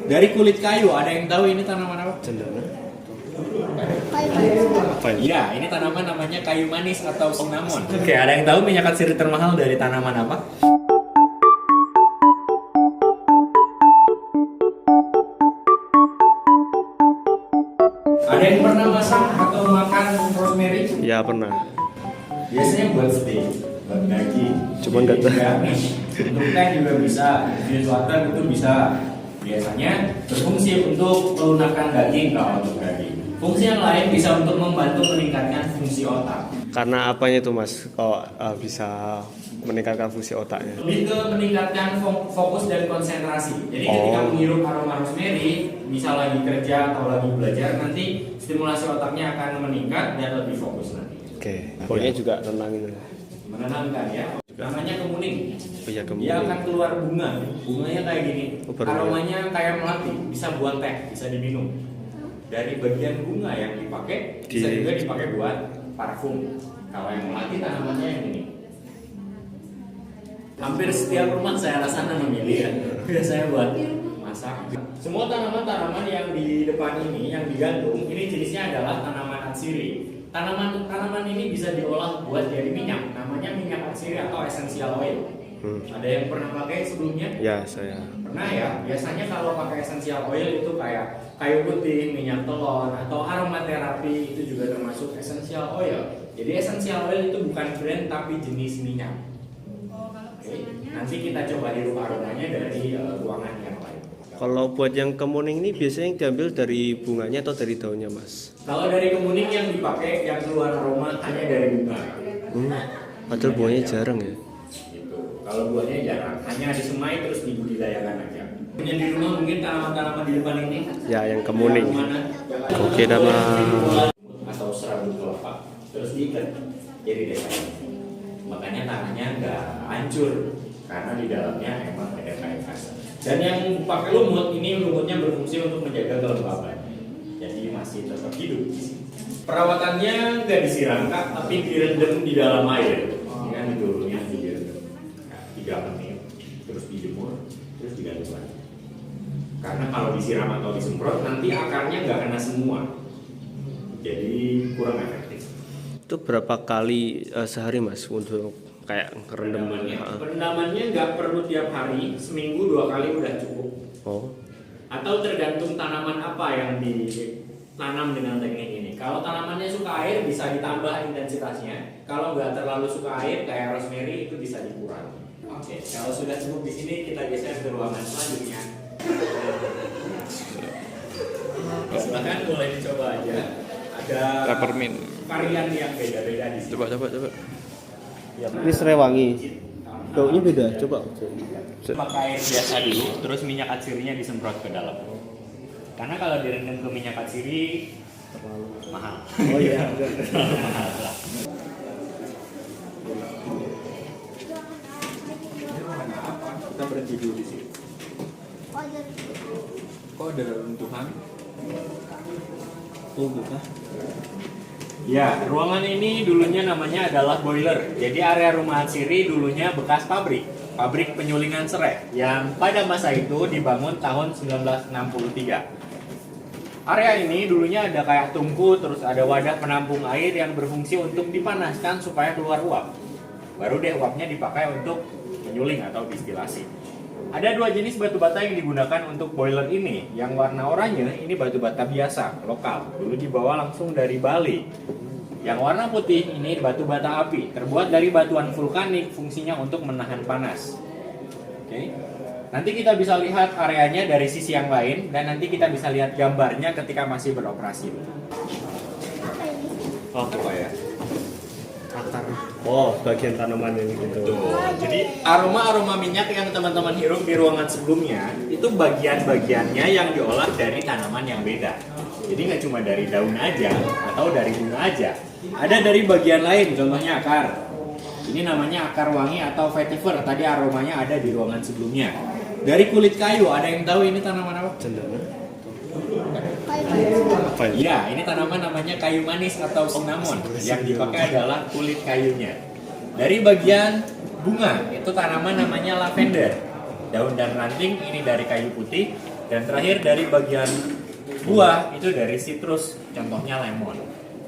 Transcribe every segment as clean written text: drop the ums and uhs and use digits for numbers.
Dari kulit kayu, ada yang tahu ini tanaman apa? Cendana. Iya, ini tanaman namanya kayu manis atau cinnamon. Oke, ada yang tahu minyak atsiri termahal dari tanaman apa? Ada yang pernah masak atau makan rosemary? Ya pernah. Biasanya buat steak, buat daging. Cuman nggak tahu. Untuk teh juga bisa, infused water itu bisa. Biasanya berfungsi untuk melunakkan daging kalau untuk daging. Fungsi yang lain bisa untuk membantu meningkatkan fungsi otak. Karena apanya tuh mas? Kok bisa meningkatkan fungsi otaknya? Lebih ke meningkatkan fokus dan konsentrasi. Jadi ketika menghirup aroma rosemary, misal lagi kerja atau lagi belajar, nanti stimulasi otaknya akan meningkat dan lebih fokus nanti. Oke. Pokoknya juga tenangin. Menenangkan ya. Namanya kemuning. Iya, kemuning. Dia akan keluar bunga. Bunganya kayak gini. Aromanya kayak melati. Bisa buat teh, bisa diminum. Dari bagian bunga yang dipakai, bisa juga dipakai buat parfum. Kalau yang melati tanamannya yang ini. Hampir setiap rumah saya rasa nanam ini ya. Biasanya buat masak. Semua tanaman-tanaman yang di depan ini, yang digantung, ini jenisnya adalah tanaman atsiri. Tanaman ini bisa diolah buat jadi minyak. Namanya minyak atsiri atau essential oil. Ada yang pernah pakai sebelumnya? Ya, saya. Pernah ya. Biasanya kalau pakai essential oil itu kayak kayu putih, minyak telon, atau aromaterapi itu juga termasuk essential oil. Jadi essential oil itu bukan brand tapi jenis minyak. Oke. Nanti kita coba hirup aromanya dari ruangan yang lain. Kalau buat yang kemuning ini biasanya yang diambil dari bunganya atau dari daunnya mas? Kalau dari kemuning yang dipakai yang keluar aroma hanya dari bunga. Padahal bunganya jarang ya. Gitu. Kalau buahnya jarang, hanya disemai terus dibudidayakan aja. Punya di rumah mungkin tanaman-tanaman di depan ini. Ya yang kemuning. Oke, nama atau serabut kelapa terus diikat jadi desa. Makanya tanahnya nggak hancur karena di dalamnya emang ada kayu kasar. Dan yang pakai lumut ini lumutnya berfungsi untuk menjaga kelembaban. Jadi masih tetap hidup di sini. Perawatannya nggak disiram kak, tapi direndam di dalam air. Ini kan dulunya direndam 3 menit, terus dijemur, terus diganti lagi. Karena kalau disiram atau disemprot nanti akarnya nggak kena semua, jadi kurang efektif. itu berapa kali sehari mas untuk kayak rendam? Perendamannya nggak perlu tiap hari, seminggu 2 kali udah cukup. Atau tergantung tanaman apa yang ditanam dengan teknik ini. Kalau tanamannya suka air bisa ditambah intensitasnya. Kalau nggak terlalu suka air kayak rosemary itu bisa dikurangi. Oke, kalau sudah cukup di sini kita geser ke ruangan selanjutnya. Silahkan boleh dicoba aja. Ada Peppermint. varian yang beda-beda di sini. Coba. Ya, Ini serai wangi. Daunnya beda. Coba. Pakai air biasa dulu, terus minyak atsirinya disemprot ke dalam. Karena kalau direndam ke minyak atsiri terlalu mahal. Oh iya. Terlalu mahal lah. Kita berhenti dulu di sini. Kok ada runtuhan? Oh bukan. Ya, ruangan ini dulunya namanya adalah boiler. Jadi area rumah atsiri dulunya bekas pabrik penyulingan serai yang pada masa itu dibangun tahun 1963. Area ini dulunya ada kayak tungku, terus ada wadah penampung air yang berfungsi untuk dipanaskan supaya keluar uap. Baru deh uapnya dipakai untuk menyuling atau distilasi. Ada 2 jenis batu bata yang digunakan untuk boiler ini. Yang warna oranye ini batu bata biasa, lokal. Dulu dibawa langsung dari Bali. Yang warna putih ini batu bata api, terbuat dari batuan vulkanik, fungsinya untuk menahan panas. Oke. Nanti kita bisa lihat areanya dari sisi yang lain dan nanti kita bisa lihat gambarnya ketika masih beroperasi. Apa ya? Akar. Oh, bagian tanaman ini gitu. Jadi aroma minyak yang teman-teman hirup di ruangan sebelumnya itu bagian-bagiannya yang diolah dari tanaman yang beda. Jadi nggak cuma dari daun aja atau dari bunga aja. Ada dari bagian lain, contohnya akar. Ini namanya akar wangi atau vetiver. Tadi aromanya ada di ruangan sebelumnya. Dari kulit kayu, ada yang tahu ini tanaman apa? Cendana. Iya, ini tanaman namanya kayu manis atau cinnamon. Yang dipakai adalah kulit kayunya. Dari bagian bunga, itu tanaman namanya lavender. Daun dan ranting ini dari kayu putih. Dan terakhir dari bagian buah itu dari citrus, contohnya lemon.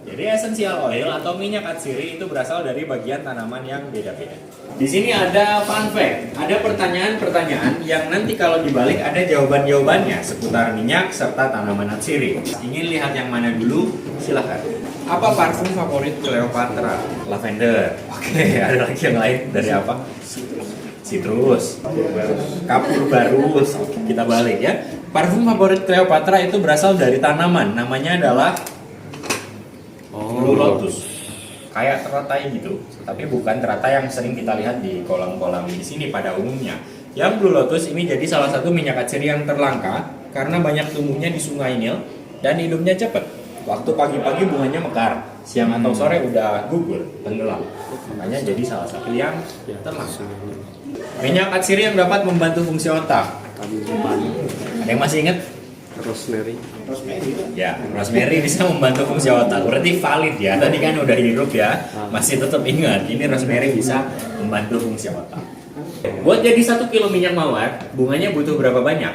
Jadi essential oil atau minyak atsiri itu berasal dari bagian tanaman yang beda-beda. Di sini ada fun fact, ada pertanyaan-pertanyaan yang nanti kalau dibalik ada jawaban-jawabannya seputar minyak serta tanaman atsiri. Ingin lihat yang mana dulu? Silahkan. Apa parfum favorit Cleopatra? Lavender. Oke, ada lagi yang lain dari apa? Citrus. Kapur barus. Oke, kita balik ya. Parfum favorit Cleopatra itu berasal dari tanaman, namanya adalah Blue Lotus. Kayak teratai gitu, tapi bukan teratai yang sering kita lihat di kolam-kolam di sini pada umumnya. Yang Blue Lotus ini jadi salah satu minyak atsiri yang terlangka karena banyak tumbuhnya di Sungai Nil dan hidupnya cepat. Waktu pagi-pagi bunganya mekar, siang atau sore udah gugur, tenggelam. Makanya jadi salah satu yang terlangka. Minyak atsiri yang dapat membantu fungsi otak. Ada yang masih ingat? Rosemary. Ya, rosemary bisa membantu fungsi otak. Berarti valid ya. Tadi kan udah hirup ya, masih tetap ingat. Ini rosemary bisa membantu fungsi otak. Buat jadi 1 kilo minyak mawar, bunganya butuh berapa banyak?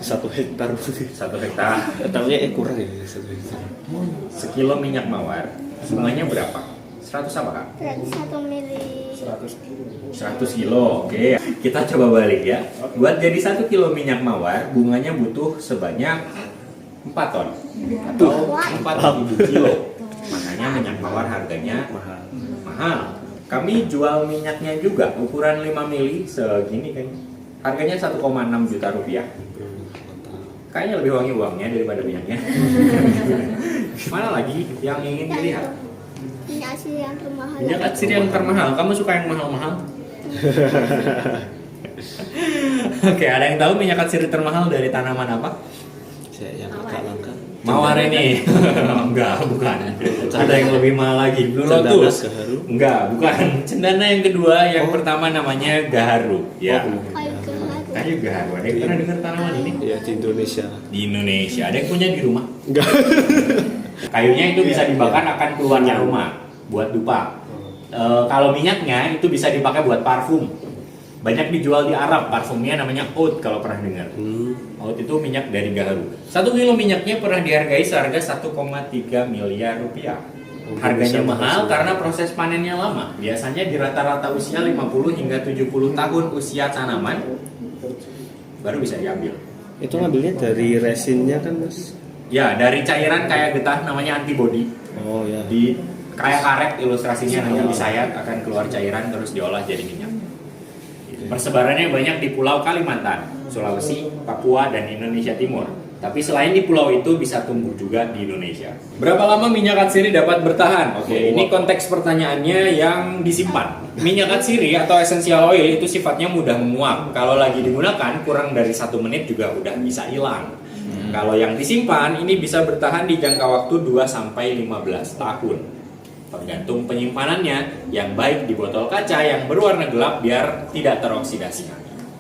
1 hektar. 1 hektar. Tahunya kurang ya 1 hektar. Sekilo minyak mawar, bunganya berapa? 100 apa kak? 101 mili. 100 kilo, oke. Kita coba balik ya. Buat jadi 1 kilo minyak mawar, bunganya butuh sebanyak 4 ton atau 4.000 kilo. Makanya minyak mawar harganya mahal. Kami jual minyaknya juga ukuran 5 mili segini kan. Harganya 1,6 juta rupiah. Kayaknya lebih wangi uangnya daripada minyaknya. Mana lagi yang ingin dilihat? Minyak atsiri yang termahal. Minyak atsiri yang termahal. Kamu suka yang mahal-mahal? Oke, ada yang tahu minyak atsiri termahal dari tanaman apa? Yang agak langka. Mawar ini. Enggak, bukan. Ada yang lebih mahal lagi. Blue Cendana Lotus. gaharu. Enggak, bukan. Cendana yang kedua, yang pertama namanya gaharu. Ya. Kayu gaharu. Kayu gaharu. Ada yang pernah dengar tanaman ini? Ya di Indonesia. Di Indonesia. Ada yang punya di rumah? Enggak. Kayunya itu bisa dibakar akan keluarnya aroma buat dupa. Kalau minyaknya itu bisa dipakai buat parfum. Banyak dijual di Arab, parfumnya namanya oud kalau pernah dengar. Oud itu minyak dari gaharu. 1 kilo minyaknya pernah dihargai seharga 1,3 miliar rupiah. Harganya mahal karena proses panennya lama. Biasanya di rata-rata usia 50 hingga 70 tahun usia tanaman baru bisa diambil. Itu ngambilnya dari resinnya kan mas? Ya, dari cairan kayak getah namanya antibody. Oh ya. Di kayak karet ilustrasinya nanti disayat akan keluar cairan terus diolah jadi minyak. Persebarannya banyak di Pulau Kalimantan, Sulawesi, Papua, dan Indonesia Timur. Tapi selain di pulau itu bisa tumbuh juga di Indonesia. Berapa lama minyak atsiri dapat bertahan? Oke, ini konteks pertanyaannya yang disimpan. Minyak atsiri atau essential oil itu sifatnya mudah menguap. Kalau lagi digunakan kurang dari 1 menit juga udah bisa hilang. Kalau yang disimpan ini bisa bertahan di jangka waktu 2-15 tahun. Tergantung penyimpanannya, yang baik di botol kaca yang berwarna gelap biar tidak teroksidasi.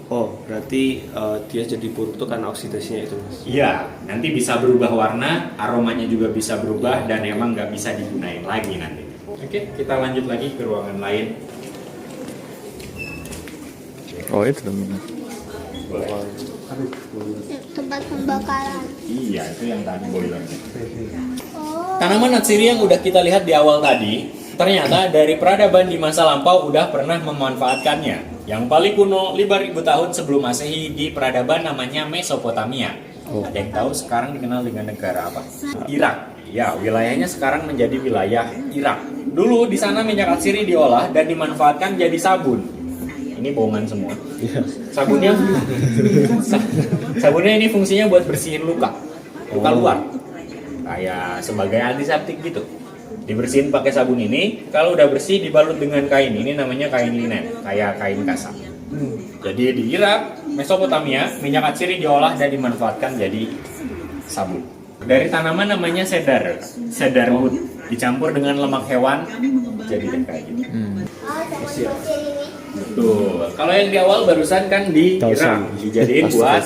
Oh, berarti dia jadi buruk itu karena oksidasinya itu mas? Iya, nanti bisa berubah warna, aromanya juga bisa berubah dan emang nggak bisa digunain lagi nanti. Oke, kita lanjut lagi ke ruangan lain. Oh itu dominan. Boleh. Tempat pembakaran. Iya, itu yang tadi boilernya. Oh. Tanaman atsiri yang udah kita lihat di awal tadi, ternyata dari peradaban di masa lampau udah pernah memanfaatkannya. Yang paling kuno 5.000 tahun sebelum Masehi di peradaban namanya Mesopotamia. Ada yang tahu sekarang dikenal dengan negara apa? Irak. Ya, wilayahnya sekarang menjadi wilayah Irak. Dulu di sana minyak atsiri diolah dan dimanfaatkan jadi sabun. Ini bohongan semua. Sabunnya ini fungsinya buat bersihin luka luar. Kayak sebagai antiseptik gitu. Dibersihin pakai sabun ini, kalau udah bersih dibalut dengan kain. Ini namanya kain linen, kayak kain kasar. Jadi di Irak, Mesopotamia, minyak atsiri diolah dan dimanfaatkan jadi sabun. Dari tanaman namanya cedar wood, dicampur dengan lemak hewan jadi deh kayak gitu. Betul. Kalau yang di awal barusan kan di Irak, dijadiin buat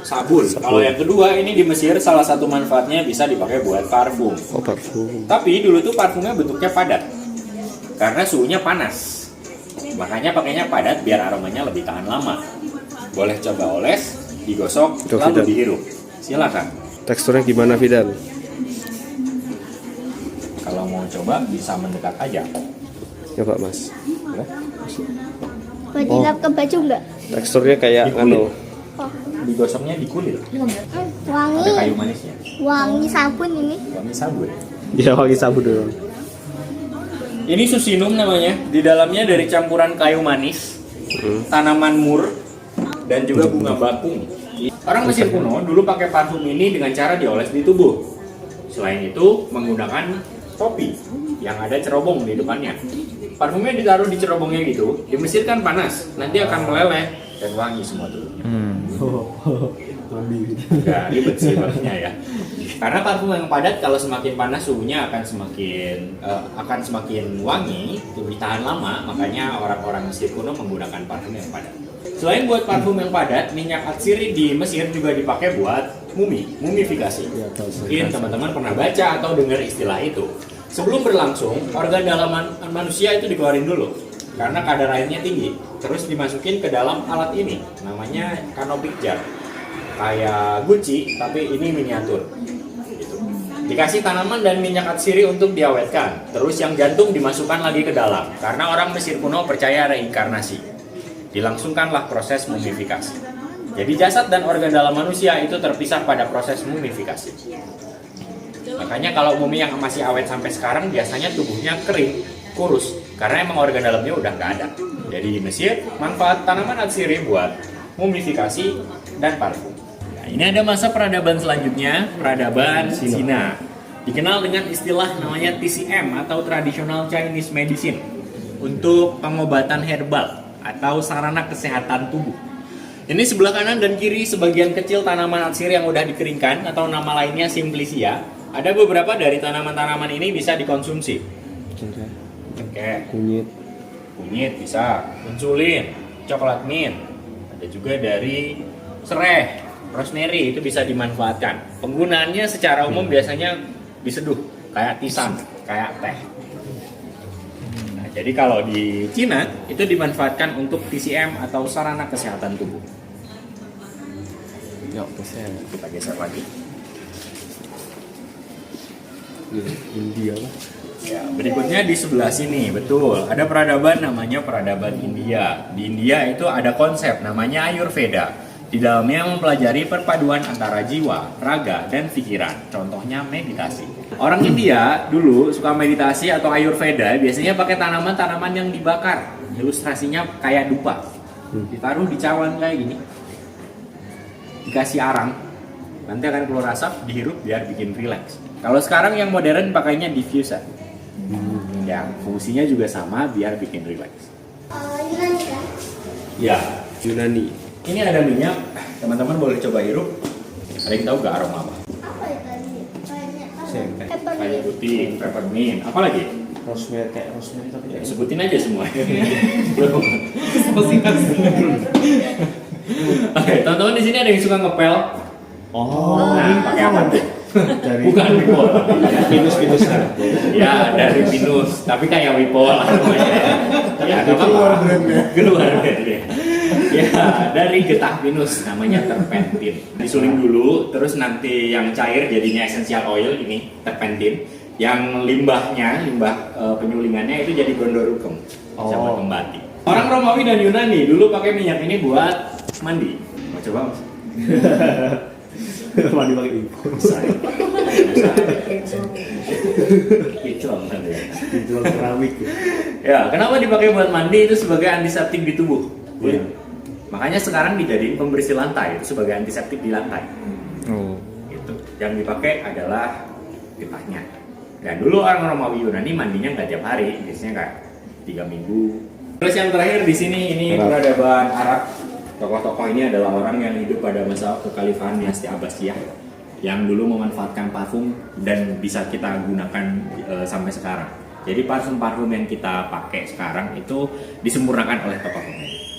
sabun. Kalau yang kedua ini di Mesir, salah satu manfaatnya bisa dipakai buat parfum. Oh parfum. Tapi dulu tuh parfumnya bentuknya padat karena suhunya panas. Makanya pakainya padat biar aromanya lebih tahan lama. Boleh coba oles, digosok, Tuh, lalu Fidel. dihirup. Silakan. Teksturnya gimana Fidel? Kalau mau coba bisa mendekat aja. Coba Mas. Ya. Buat dilap ke baju enggak? Teksturnya kayak Di kulit. anu. Oh. Digosoknya di kulit. Wangi. Ada kayu manisnya. Wangi sabun ini. Wangi sabun. Ya wangi sabun doang. Ini susinum namanya. Di dalamnya dari campuran kayu manis, tanaman mur, dan juga bunga bakung. Orang Mesir kuno dulu pakai parfum ini dengan cara dioles di tubuh. Selain itu menggunakan topi yang ada cerobong di depannya. Parfumnya ditaruh di cerobongnya gitu. Di Mesir kan panas, nanti akan meleleh dan wangi semua tubuhnya. Ya ribet sih maksudnya ya. Karena parfum yang padat kalau semakin panas suhunya akan semakin wangi, lebih tahan lama. Makanya orang-orang Mesir kuno menggunakan parfum yang padat. Selain buat parfum yang padat, minyak atsiri di Mesir juga dipakai buat mumifikasi. Mungkin teman-teman pernah baca atau dengar istilah itu. Sebelum berlangsung, organ dalam manusia itu dikeluarin dulu karena kadar airnya tinggi. Terus dimasukin ke dalam alat ini, namanya canopic jar. Kayak guci, tapi ini miniatur. Gitu. Dikasih tanaman dan minyak atsiri untuk diawetkan. Terus yang jantung dimasukkan lagi ke dalam, karena orang Mesir kuno percaya reinkarnasi. Dilangsungkanlah proses mumifikasi. Jadi jasad dan organ dalam manusia itu terpisah pada proses mumifikasi. Makanya kalau mumi yang masih awet sampai sekarang biasanya tubuhnya kering, kurus, karena emang organ dalamnya udah nggak ada. Jadi di Mesir, manfaat tanaman atsiri buat mumifikasi dan parfum. Nah, ini ada masa peradaban selanjutnya, peradaban Cina. Dikenal dengan istilah namanya TCM atau Traditional Chinese Medicine untuk pengobatan herbal atau sarana kesehatan tubuh. Ini sebelah kanan dan kiri sebagian kecil tanaman atsiri yang udah dikeringkan atau nama lainnya Simplicia. Ada beberapa dari tanaman-tanaman ini bisa dikonsumsi. Oke. Kunyit bisa, insulin, coklat mint. Ada juga dari serai, rosemary itu bisa dimanfaatkan. Penggunaannya secara umum biasanya diseduh kayak tisam, kayak teh. Nah, jadi kalau di Cina itu dimanfaatkan untuk TCM atau sarana kesehatan tubuh. Yuk, Kita geser lagi. India lah. Ya, berikutnya di sebelah sini, betul. Ada peradaban namanya peradaban India. Di India itu ada konsep namanya Ayurveda. Di dalamnya mempelajari perpaduan antara jiwa, raga, dan pikiran. Contohnya meditasi. Orang India dulu suka meditasi atau Ayurveda biasanya pakai tanaman-tanaman yang dibakar. Ilustrasinya kayak dupa. Ditaruh di cawan kayak gini. Dikasih arang. Nanti akan keluar asap, dihirup biar bikin rileks. Kalau sekarang yang modern pakainya diffuser. Yang fungsinya juga sama biar bikin rileks. Yunani kan? Ya, Yunani. ini ada minyak. Teman-teman boleh coba hirup. Ada yang tahu gak aroma apa? Apa ya tadi? Kayaknya Sente. Kayu peppermint. putih, peppermint. Apa lagi? Rosemary kayak rosemary tapi Ya, sebutin aja semua. Oke, teman-teman di sini ada yang suka ngepel. Oh, Nah, pakai apa tuh? dari Bukan Wipol. pinus-pinus. Ya, dari pinus, tapi kayak Wipol namanya. Ya, nggak apa-apa. Keluar brandnya. Ya, dari getah pinus namanya terpentin. Disuling dulu, terus nanti yang cair jadinya essential oil ini terpentin. Yang limbah penyulingannya itu jadi gondorukem, bisa buat pembati. Orang Romawi dan Yunani dulu pakai minyak ini buat mandi. Mau coba Mas? Mandi pakai impor. Kicau kan ya. Dijual keramik. Ya, kenapa dipakai buat mandi itu sebagai antiseptik di tubuh? Ya. Makanya sekarang dijadiin pembersih lantai itu sebagai antiseptik di lantai. Oh. Gitu. Yang dipakai adalah getahnya. Dan dulu orang Romawi Yunani mandinya nggak tiap hari, biasanya kayak 3 minggu. Terus yang terakhir di sini ini peradaban Arab. Tokoh-tokoh ini adalah orang yang hidup pada masa kekhalifahan dinasti Abbasiyah yang dulu memanfaatkan parfum dan bisa kita gunakan sampai sekarang. Jadi parfum-parfum yang kita pakai sekarang itu disempurnakan oleh tokoh-tokoh ini.